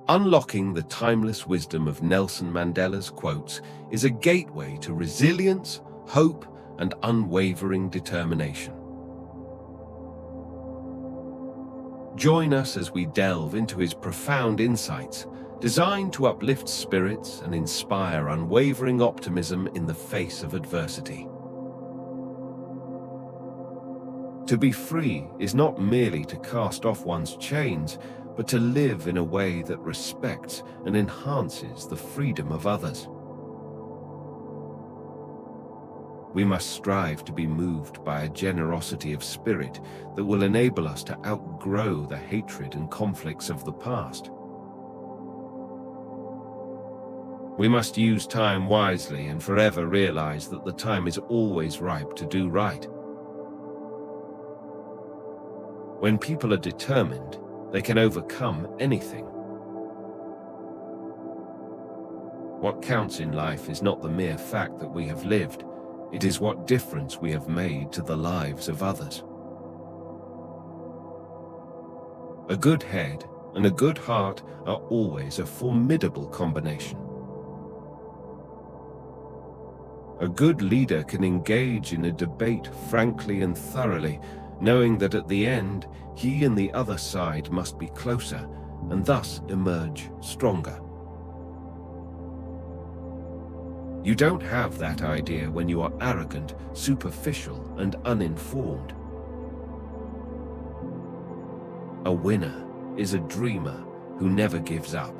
Unlocking the timeless wisdom of Nelson Mandela's quotes is a gateway to resilience, hope, and unwavering determination. Join us as we delve into his profound insights, designed to uplift spirits and inspire unwavering optimism in the face of adversity. To be free is not merely to cast off one's chains, but to live in a way that respects and enhances the freedom of others. We must strive to be moved by a generosity of spirit that will enable us to outgrow the hatred and conflicts of the past. We must use time wisely and forever realize that the time is always ripe to do right. When people are determined, they can overcome anything. What counts in life is not the mere fact that we have lived, it is what difference we have made to the lives of others. A good head and a good heart are always a formidable combination. A good leader can engage in a debate frankly and thoroughly, knowing that at the end, he and the other side must be closer and thus emerge stronger. You don't have that idea when you are arrogant, superficial, and uninformed. A winner is a dreamer who never gives up.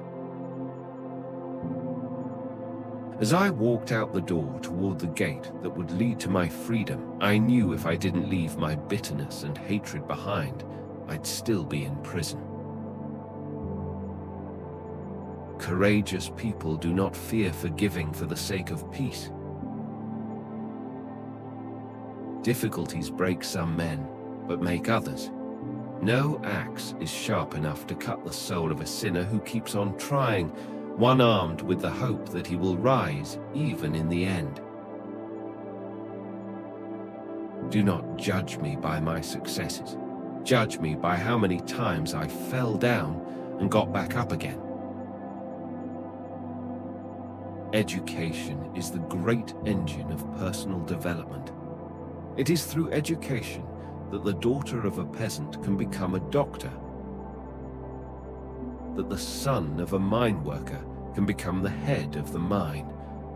As I walked out the door toward the gate that would lead to my freedom, I knew if I didn't leave my bitterness and hatred behind, I'd still be in prison. Courageous people do not fear forgiving for the sake of peace. Difficulties break some men, but make others. No axe is sharp enough to cut the soul of a sinner who keeps on trying, one armed with the hope that he will rise even in the end. Do not judge me by my successes. Judge me by how many times I fell down and got back up again. Education is the great engine of personal development. It is through education that the daughter of a peasant can become a doctor, that the son of a mine worker can become the head of the mine,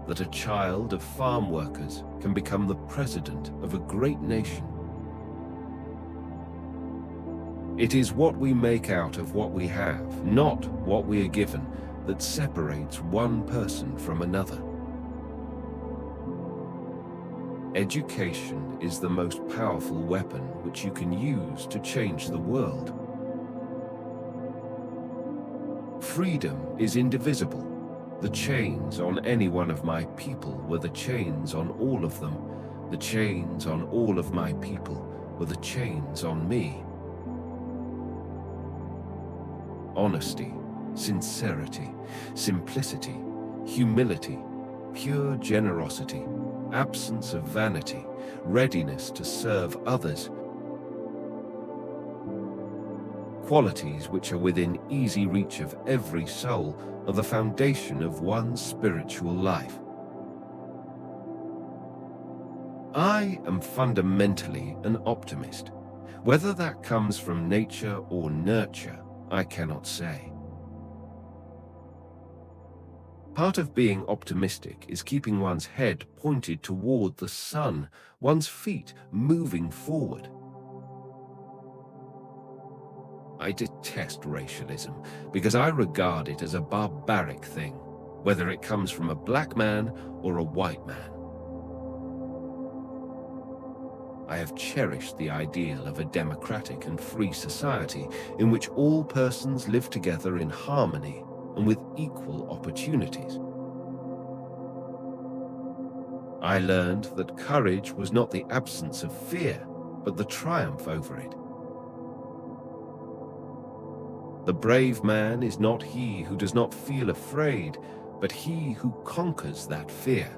that a child of farm workers can become the president of a great nation. It is what we make out of what we have, not what we are given, that separates one person from another. Education is the most powerful weapon which you can use to change the world. Freedom is indivisible. The chains on any one of my people were the chains on all of them. The chains on all of my people were the chains on me. Honesty, sincerity, simplicity, humility, pure generosity, absence of vanity, readiness to serve others. Qualities which are within easy reach of every soul are the foundation of one's spiritual life. I am fundamentally an optimist. Whether that comes from nature or nurture, I cannot say. Part of being optimistic is keeping one's head pointed toward the sun, one's feet moving forward. I detest racialism because I regard it as a barbaric thing, whether it comes from a black man or a white man. I have cherished the ideal of a democratic and free society in which all persons live together in harmony and with equal opportunities. I learned that courage was not the absence of fear, but the triumph over it. The brave man is not he who does not feel afraid, but he who conquers that fear.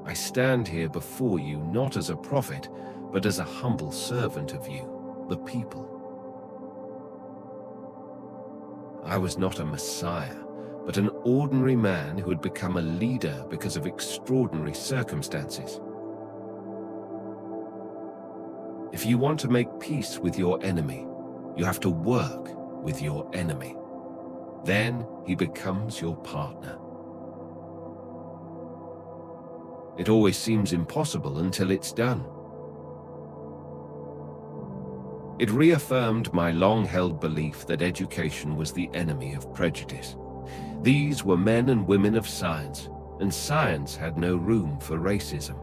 I stand here before you not as a prophet, but as a humble servant of you, the people. I was not a messiah, but an ordinary man who had become a leader because of extraordinary circumstances. If you want to make peace with your enemy, you have to work with your enemy. Then he becomes your partner. It always seems impossible until it's done. It reaffirmed my long-held belief that education was the enemy of prejudice. These were men and women of science, and science had no room for racism.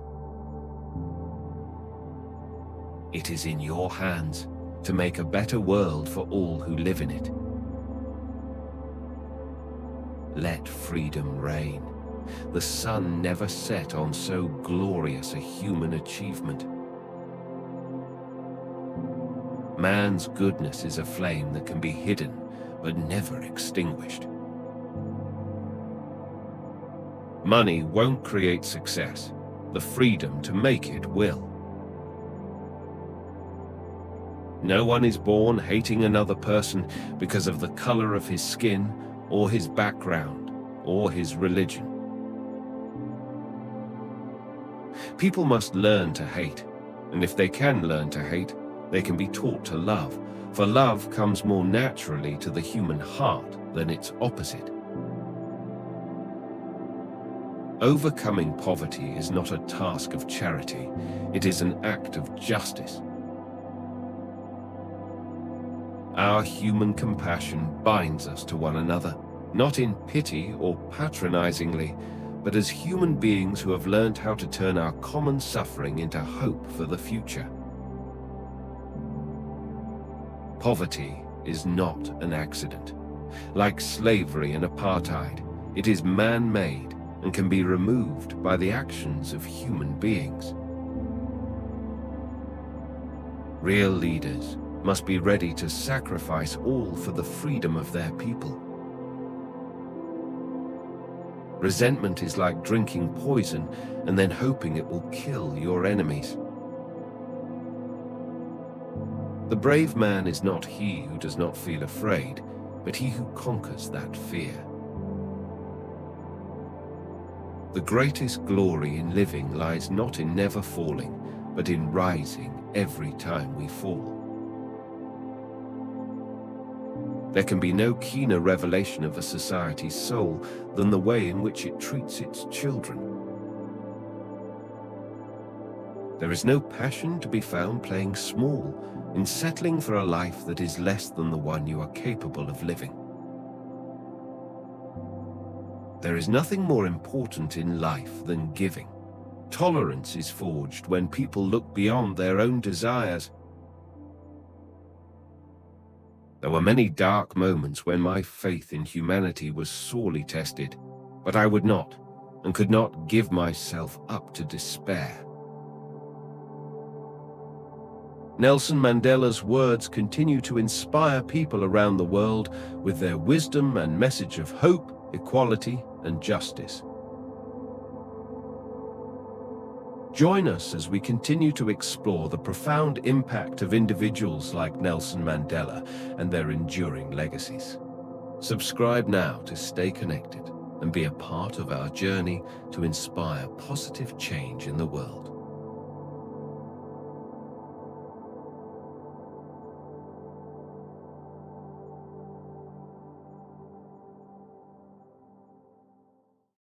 It is in your hands to make a better world for all who live in it. Let freedom reign. The sun never set on so glorious a human achievement. Man's goodness is a flame that can be hidden, but never extinguished. Money won't create success. The freedom to make it will. No one is born hating another person because of the color of his skin, or his background, or his religion. People must learn to hate, and if they can learn to hate, they can be taught to love, for love comes more naturally to the human heart than its opposite. Overcoming poverty is not a task of charity, it is an act of justice. Our human compassion binds us to one another, not in pity or patronizingly, but as human beings who have learned how to turn our common suffering into hope for the future. Poverty is not an accident. Like slavery and apartheid, it is man-made and can be removed by the actions of human beings. Real leaders must be ready to sacrifice all for the freedom of their people. Resentment is like drinking poison and then hoping it will kill your enemies. The brave man is not he who does not feel afraid, but he who conquers that fear. The greatest glory in living lies not in never falling, but in rising every time we fall. There can be no keener revelation of a society's soul than the way in which it treats its children. There is no passion to be found playing small, in settling for a life that is less than the one you are capable of living. There is nothing more important in life than giving. Tolerance is forged when people look beyond their own desires. There were many dark moments when my faith in humanity was sorely tested, but I would not and could not give myself up to despair. Nelson Mandela's words continue to inspire people around the world with their wisdom and message of hope, equality, and justice. Join us as we continue to explore the profound impact of individuals like Nelson Mandela and their enduring legacies. Subscribe now to stay connected and be a part of our journey to inspire positive change in the world.